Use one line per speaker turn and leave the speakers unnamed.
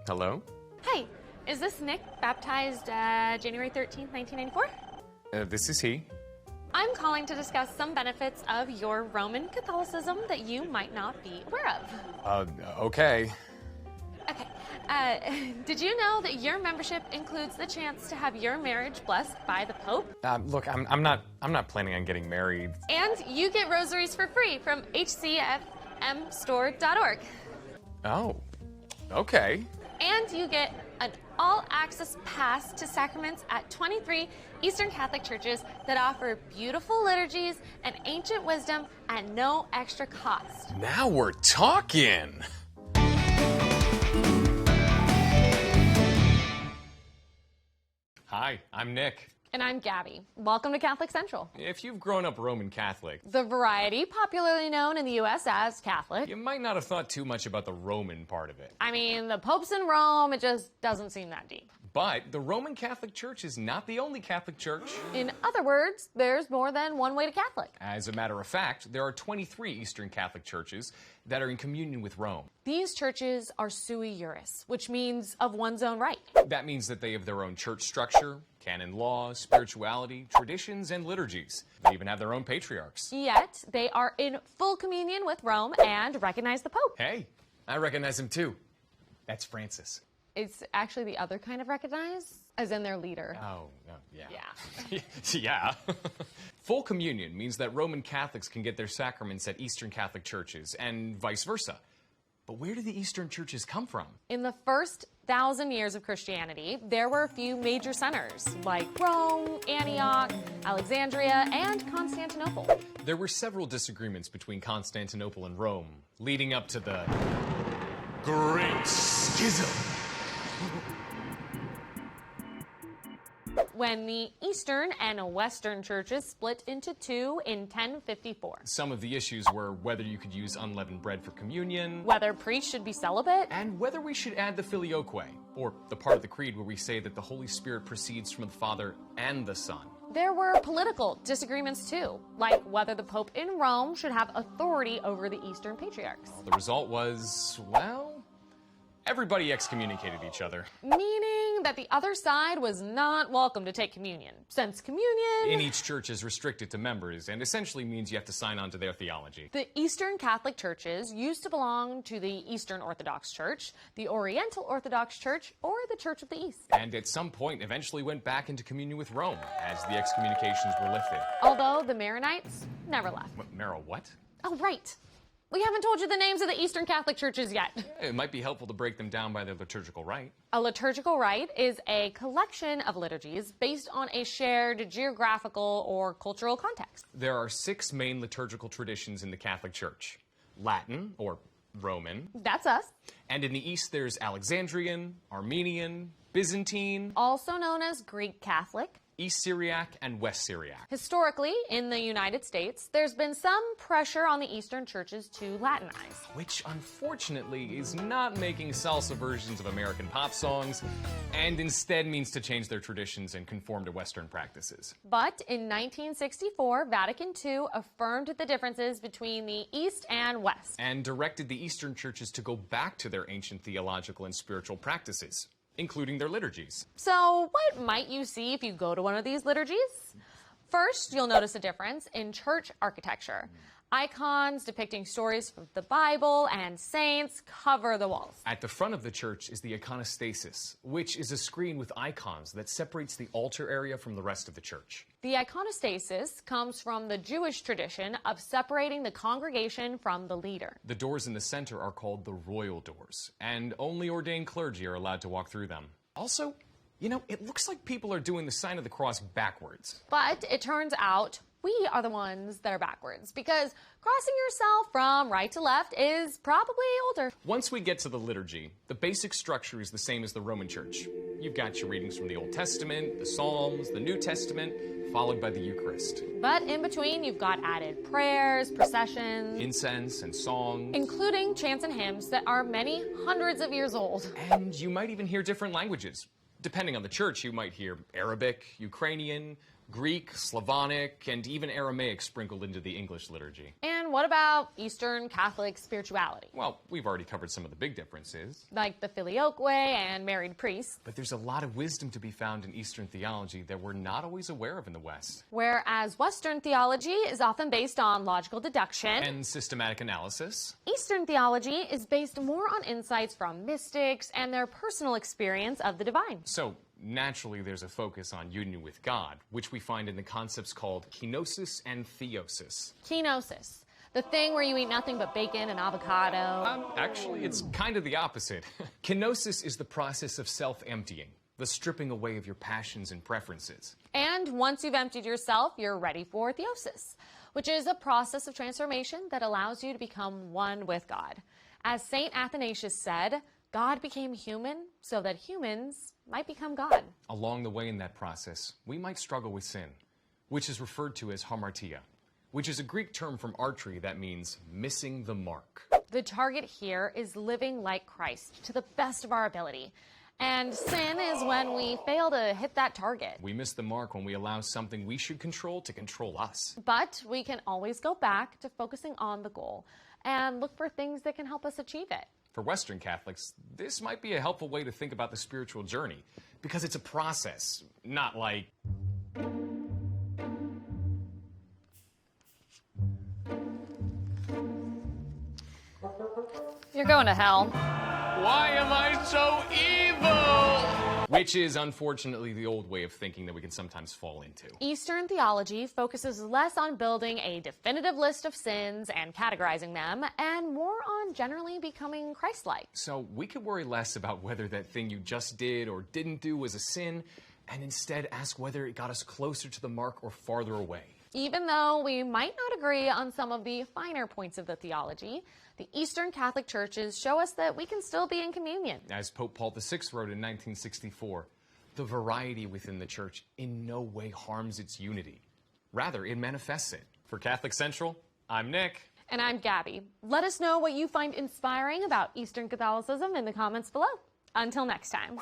Hello?
Hi, is this Nick, baptized January 13th, 1994?
This is he.
I'm calling to discuss some benefits of your Roman Catholicism that you might not be aware of.
Okay.
Okay, did you know that your membership includes the chance to have your marriage blessed by the Pope?
Look, I'm not planning on getting married.
And you get rosaries for free from hcfmstore.org.
Oh, okay.
And you get an all-access pass to sacraments at 23 Eastern Catholic churches that offer beautiful liturgies and ancient wisdom at no extra cost.
Now we're talking! Hi, I'm Nick.
And I'm Gabby. Welcome to Catholic Central.
If you've grown up Roman Catholic,
The variety, popularly known in the U.S. as Catholic.
you might not have thought too much about the Roman part of it.
I mean, the Pope's in Rome, it just doesn't seem that deep.
But the Roman Catholic Church is not the only Catholic church.
In other words, there's more than one way to Catholic.
As a matter of fact, there are 23 Eastern Catholic churches that are in communion with Rome.
These churches are sui juris, which means of one's own right.
That means that they have their own church structure, canon law, spirituality, traditions, and liturgies. They even have their own patriarchs.
Yet, they are in full communion with Rome and recognize the Pope.
Hey, I recognize him too. That's Francis.
It's actually the other kind of recognize, as in their leader.
Oh, yeah.
Yeah.
Yeah. Full communion means that Roman Catholics can get their sacraments at Eastern Catholic churches, and vice versa. But where do the Eastern churches come from?
In the first 1,000 years of Christianity, there were a few major centers, like Rome, Antioch, Alexandria, and Constantinople.
There were several disagreements between Constantinople and Rome, leading up to the Great Schism.
When the Eastern and Western churches split into two in 1054.
Some of the issues were whether you could use unleavened bread for communion,
Whether priests should be celibate,
and whether we should add the filioque, or the part of the creed where we say that the Holy Spirit proceeds from the Father and the Son.
there were political disagreements too, like whether the Pope in Rome should have authority over the Eastern patriarchs.
The result was, well, everybody excommunicated each other.
Meaning that the other side was not welcome to take communion, since communion
In each church is restricted to members and essentially means you have to sign on to their theology.
The Eastern Catholic churches used to belong to the Eastern Orthodox Church, the Oriental Orthodox Church, or the Church of the East.
And at some point eventually went back into communion with Rome as the excommunications were lifted.
Although the Maronites never left.
Mara, what?
Oh, right. We haven't told you the names of the Eastern Catholic churches yet.
It might be helpful to break them down by their liturgical rite.
A liturgical rite is a collection of liturgies based on a shared geographical or cultural context.
There are 6 main liturgical traditions in the Catholic Church. Latin, or Roman,
That's us.
and in the East there's Alexandrian, Armenian, Byzantine,
Also known as Greek Catholic.
East Syriac, and West Syriac.
Historically, in the United States, there's been some pressure on the Eastern churches to Latinize.
Which, unfortunately, is not making salsa versions of American pop songs, and instead means to change their traditions and conform to Western practices.
But in 1964, Vatican II affirmed the differences between the East and West.
And directed the Eastern churches to go back to their ancient theological and spiritual practices, including their liturgies.
So, what might you see if you go to one of these liturgies? First, you'll notice a difference in church architecture. Icons depicting stories from the Bible and saints cover the walls.
At the front of the church is the iconostasis, which is a screen with icons that separates the altar area from the rest of the church.
The iconostasis comes from the Jewish tradition of separating the congregation from the leader.
The doors in the center are called the royal doors, and only ordained clergy are allowed to walk through them. Also, it looks like people are doing the sign of the cross backwards.
But it turns out we are the ones that are backwards, because crossing yourself from right to left is probably older.
Once we get to the liturgy, the basic structure is the same as the Roman Church. You've got your readings from the Old Testament, the Psalms, the New Testament, followed by the Eucharist.
But in between, you've got added prayers, processions,
Incense and song.
including chants and hymns that are many hundreds of years old.
And you might even hear different languages. Depending on the church, you might hear Arabic, Ukrainian, Greek, Slavonic, and even Aramaic sprinkled into the English liturgy.
And what about Eastern Catholic spirituality?
Well, we've already covered some of the big differences.
Like the Filioque and married priests.
But there's a lot of wisdom to be found in Eastern theology that we're not always aware of in the West.
Whereas Western theology is often based on logical deduction.
And systematic analysis.
Eastern theology is based more on insights from mystics and their personal experience of the divine.
So, naturally, there's a focus on union with God, which we find in the concepts called kenosis and theosis.
Kenosis, the thing where you eat nothing but bacon and avocado.
Actually, it's kind of the opposite. Kenosis is the process of self-emptying, the stripping away of your passions and preferences.
And once you've emptied yourself, you're ready for theosis, which is a process of transformation that allows you to become one with God. As St. Athanasius said, God became human so that humans might become God.
Along the way in that process, we might struggle with sin, which is referred to as hamartia, which is a Greek term from archery that means missing the mark.
The target here is living like Christ to the best of our ability. And sin is when we fail to hit that target.
We miss the mark when we allow something we should control to control us.
But we can always go back to focusing on the goal and look for things that can help us achieve it.
For Western Catholics, this might be a helpful way to think about the spiritual journey, because it's a process, not like...
You're going to hell.
Why am I so evil? Which is, unfortunately, the old way of thinking that we can sometimes fall into.
Eastern theology focuses less on building a definitive list of sins and categorizing them, and more on generally becoming Christ-like.
So we could worry less about whether that thing you just did or didn't do was a sin, and instead ask whether it got us closer to the mark or farther away.
Even though we might not agree on some of the finer points of the theology, the Eastern Catholic churches show us that we can still be in communion.
As Pope Paul VI wrote in 1964, the variety within the church in no way harms its unity. Rather, it manifests it. For Catholic Central, I'm Nick.
And I'm Gabby. Let us know what you find inspiring about Eastern Catholicism in the comments below. Until next time.